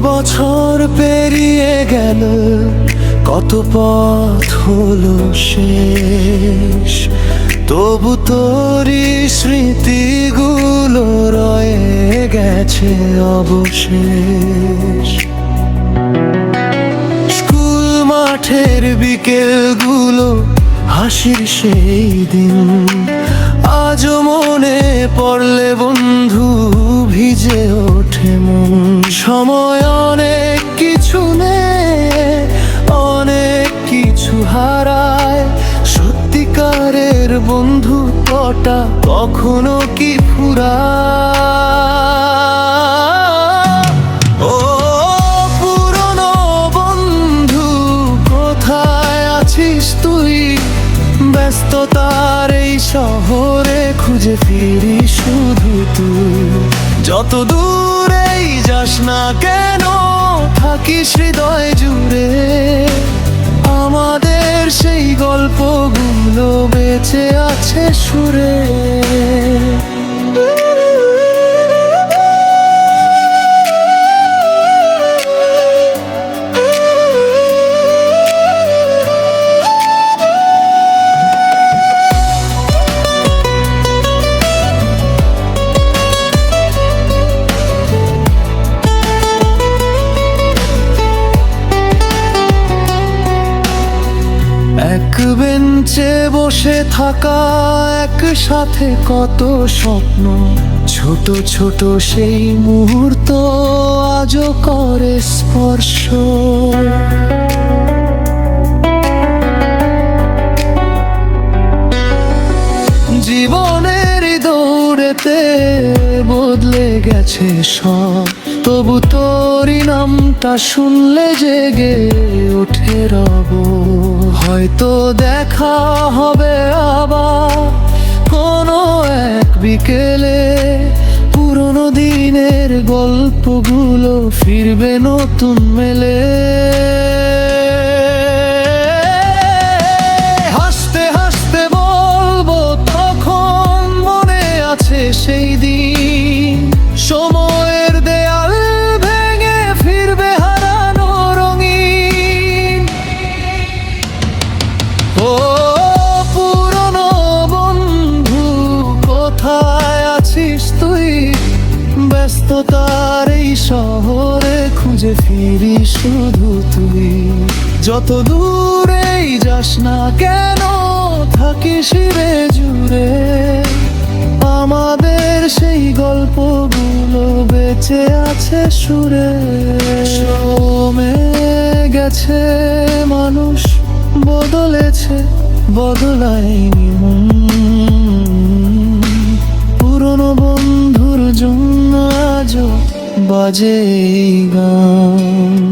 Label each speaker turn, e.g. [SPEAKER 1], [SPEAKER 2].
[SPEAKER 1] বছর পেরিয়ে গেল, কত পথ হলো শেষ, তবু তোরই স্মৃতিগুলো রয়ে গেছে অবশেষ। স্কুল মাঠের বিকেলগুলো, হাসির সেই দিন, আজও মনে পড়লে বন্ধু ভিজে ওঠে মন। সময় অনেক কিছু নেয়, অনেক কিছু হারায়, সত্যিকারের বন্ধুত্বটা কখনো কি ফুরায়? ও পুরনো বন্ধু, কোথায় আছিস তুই? ব্যস্ততার এই শহরে খুঁজে ফিরি শুধু তুই। যত দূরেই যাস না কেন, থাকিস হৃদয় জুড়ে। আমাদের সেই গল্পগুলো বেঁচে আছে সুরে। এক বেঞ্চে বসে থাকা, একসাথে কত স্বপ্ন, ছোট ছোট সেই মুহূর্ত আজও করে স্পর্শ। জীবনের দৌড়েতে বদলে গেছে সব, তবু তোরই নামটা শুনলে জেগে ওঠে রব। হয়তো দেখা হবে আবার কোনো এক বিকেলে, পুরনো দিনের গল্পগুলো ফিরবে নতুন মেলে। হাসতে হাসতে বলবো তখন মনে আছে সেই দিন, সময়ের দেয়াল ভেঙে ফিরবে হারানো রঙিন। ও পুরনো বন্ধু, কোথায় আছিস তুই? ব্যস্ততার এই শহরে খুঁজে ফিরি শুধু তুই। যত দূরেই যাস না কেন, থাকিস রে জুড়ে। আমাদের সেই গল্পগুলো বেঁচে আছে সুরে। সমে গেছে মানুষ, বদলেছে বদলায়নি মন। পুরনো বন্ধুর জন্য আজও বাজে এই গান।